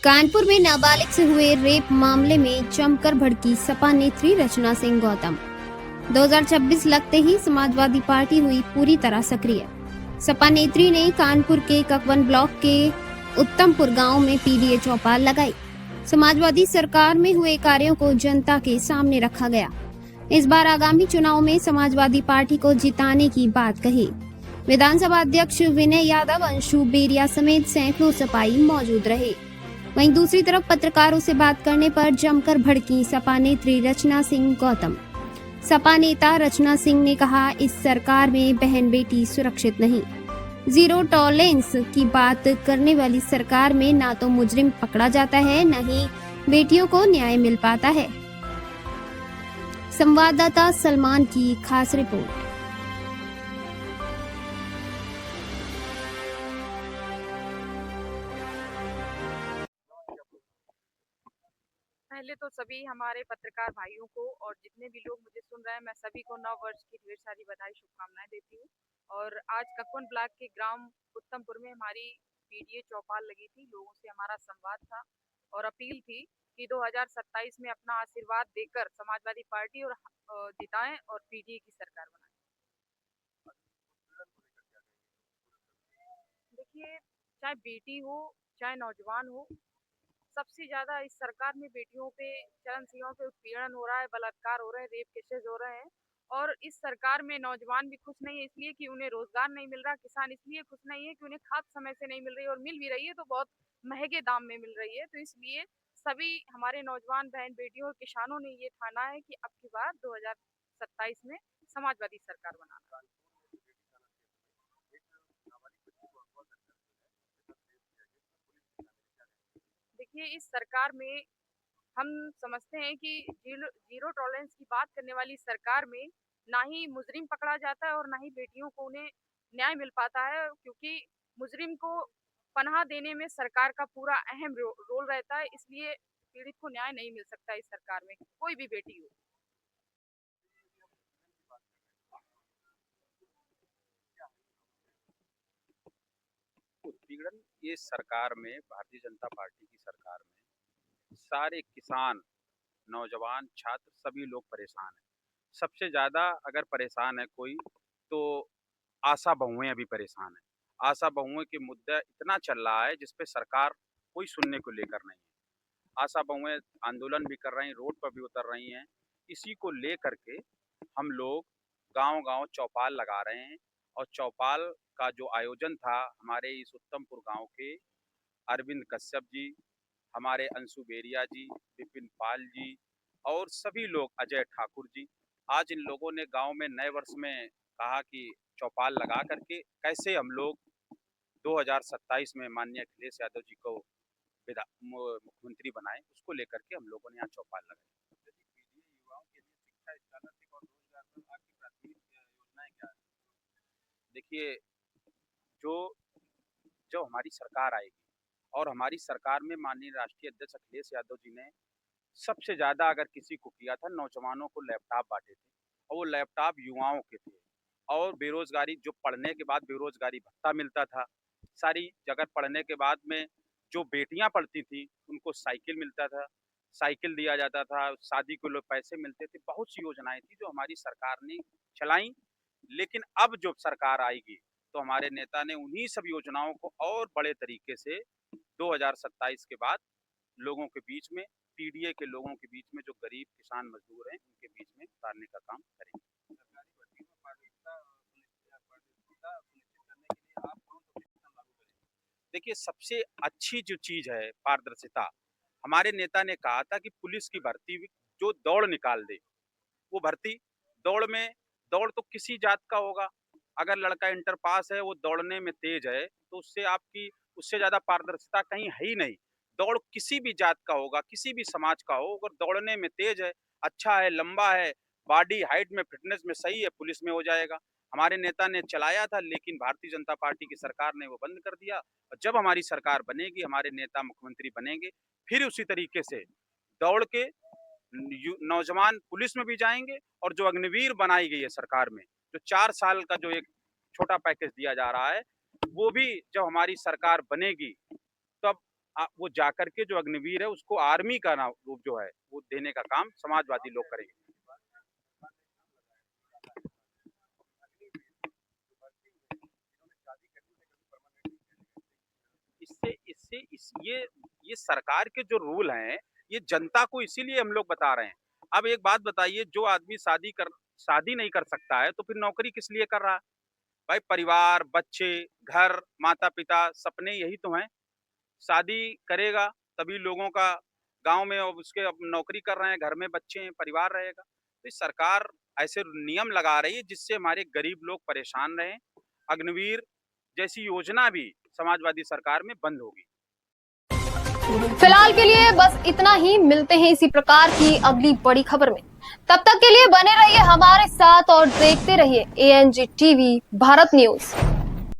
कानपुर में नाबालिग से हुए रेप मामले में जमकर भड़की सपा नेत्री रचना सिंह गौतम। 2026 लगते ही समाजवादी पार्टी हुई पूरी तरह सक्रिय। सपा नेत्री ने कानपुर के ककवन ब्लॉक के उत्तमपुर गांव में पीडीए चौपाल लगाई। समाजवादी सरकार में हुए कार्यों को जनता के सामने रखा गया। इस बार आगामी चुनाव में समाजवादी पार्टी को जिताने की बात कही। विधानसभा अध्यक्ष विनय यादव, अंशु बेरिया समेत सैकड़ों सपाई मौजूद रहे। वहीं दूसरी तरफ पत्रकारों से बात करने पर जमकर भड़की सपा नेत्री रचना सिंह गौतम। सपा नेता रचना सिंह ने कहा, इस सरकार में बहन बेटी सुरक्षित नहीं। जीरो टॉलरेंस की बात करने वाली सरकार में ना तो मुजरिम पकड़ा जाता है, न ही बेटियों को न्याय मिल पाता है। संवाददाता सलमान की खास रिपोर्ट। पहले तो सभी हमारे पत्रकार भाइयों को और जितने भी लोग मुझे सुन रहे हैं, मैं सभी को नव वर्ष की ढेर सारी बधाई शुभकामनाएं देती हूँ। और आज ककवन ब्लॉक के ग्राम उत्तमपुर में हमारी पीडीए चौपाल लगी थी। लोगों से हमारा संवाद था और अपील थी कि 2027 में अपना आशीर्वाद देकर समाजवादी पार्टी और जिताएं और पीडीए की सरकार बनाएं। देखिए, चाहे बेटी हो चाहे नौजवान हो, सबसे ज्यादा इस सरकार में बेटियों पे, चरण सीमाओं पे उत्पीड़न हो रहा है, बलात्कार हो रहे हैं, रेप केसेस हो रहे हैं। और इस सरकार में नौजवान भी खुश नहीं है, इसलिए कि उन्हें रोजगार नहीं मिल रहा। किसान इसलिए खुश नहीं है कि उन्हें खाद समय से नहीं मिल रही, और मिल भी रही है तो बहुत महंगे दाम में मिल रही है। तो इसलिए सभी हमारे नौजवान बहन बेटियों और किसानों ने ये ठाना है कि अब की बार 2027 में समाजवादी सरकार बनाना। देखिए, इस सरकार में हम समझते हैं कि जीरो टॉलरेंस की बात करने वाली सरकार में ना ही मुजरिम पकड़ा जाता है और ना ही बेटियों को उन्हें न्याय मिल पाता है, क्योंकि मुजरिम को पनाह देने में सरकार का पूरा अहम रोल रहता है। इसलिए पीड़ित को न्याय नहीं मिल सकता इस सरकार में, कोई भी बेटी हो। उत्पीड़न ये सरकार में, भारतीय जनता पार्टी की सरकार में सारे किसान, नौजवान, छात्र सभी लोग परेशान हैं। सबसे ज़्यादा अगर परेशान है कोई तो आशा बहुएं अभी परेशान है। आशा बहुएं के मुद्दा इतना चल रहा है जिस पे सरकार कोई सुनने को लेकर नहीं है। आशा बहुएं आंदोलन भी कर रही हैं, रोड पर भी उतर रही हैं। इसी को लेकर के हम लोग गांव-गांव चौपाल लगा रहे हैं। और चौपाल का जो आयोजन था हमारे इस उत्तमपुर गांव के अरविंद कश्यप जी, हमारे अंशु बेरिया जी, विपिन पाल जी और सभी लोग, अजय ठाकुर जी, आज इन लोगों ने गांव में नए वर्ष में कहा कि चौपाल लगा करके कैसे हम लोग 2027 में माननीय अखिलेश यादव जी को मुख्यमंत्री बनाएं, उसको लेकर के हम लोगों ने यहाँ चौपाल लगाई। युवाओं के लिए शिक्षा, स्कॉलरशिप और रोजगार पर आपकी प्राथमिक योजनाएं क्या है? देखिए, जो जो हमारी सरकार आएगी और हमारी सरकार में माननीय राष्ट्रीय अध्यक्ष अखिलेश यादव जी ने सबसे ज़्यादा अगर किसी को किया था, नौजवानों को लैपटॉप बांटे थे और वो लैपटॉप युवाओं के थे। और बेरोजगारी, जो पढ़ने के बाद बेरोजगारी भत्ता मिलता था, सारी जगह पढ़ने के बाद में जो बेटियां पढ़ती थी उनको साइकिल मिलता था, साइकिल दिया जाता था, शादी के लिए पैसे मिलते थे। बहुत सी योजनाएं थी जो हमारी सरकार ने चलाई। लेकिन अब जो सरकार आएगी तो हमारे नेता ने उन्हीं सब योजनाओं को और बड़े तरीके से 2027 के बाद लोगों के बीच में, पीडीए के लोगों के बीच में, जो गरीब किसान मजदूर हैं उनके बीच में उतारने का काम करेंगे। सरकारी भर्ती में पारदर्शिता सुनिश्चित करने के लिए आप कौन सा सिस्टम लागू करेंगे? देखिए, सबसे अच्छी जो चीज है पारदर्शिता, हमारे नेता ने कहा था कि पुलिस की भर्ती जो दौड़ निकाल दे, वो भर्ती दौड़ में, दौड़ तो किसी जात का होगा। अगर लड़का इंटर पास है, वो दौड़ने में तेज है, तो उससे आपकी, उससे ज्यादा पारदर्शिता कहीं है ही नहीं। दौड़ किसी भी जात का होगा, किसी भी समाज का हो, अगर दौड़ने में तेज है, अच्छा है, लंबा है, बॉडी हाइट में, फिटनेस में सही है, पुलिस में हो जाएगा। हमारे नेता ने चलाया था, लेकिन भारतीय जनता पार्टी की सरकार ने वो बंद कर दिया। और जब हमारी सरकार बनेगी, हमारे नेता मुख्यमंत्री बनेंगे, फिर उसी तरीके से दौड़ के नौजवान पुलिस में भी जाएंगे। और जो अग्निवीर बनाई गई है सरकार में, जो 4 साल का जो एक छोटा पैकेज दिया जा रहा है, वो भी जब हमारी सरकार बनेगी तब वो जाकर के जो अग्निवीर है उसको आर्मी का नाम रूप जो है वो देने का काम समाजवादी लोग करेंगे। इससे इससे इस ये सरकार के जो रूल हैं ये जनता को इसीलिए हम लोग बता रहे हैं। अब एक बात बताइए, जो आदमी शादी नहीं कर सकता है तो फिर नौकरी किस लिए कर रहा है? भाई परिवार, बच्चे, घर, माता-पिता, सपने यही तो हैं। शादी करेगा तभी लोगों का गाँव में अब उसके अब नौकरी कर रहे हैं, घर में बच्चे हैं, परिवार रहेगा। तो इस सरकार ऐसे नियम लगा रही है जिससे हमारे गरीब लोग परेशान रहें। अग्निवीर जैसी योजना भी समाजवादी सरकार में बंद होगी। फिलहाल के लिए बस इतना ही। मिलते हैं इसी प्रकार की अगली बड़ी खबर में। तब तक के लिए बने रहिए हमारे साथ और देखते रहिए ANG TV भारत न्यूज।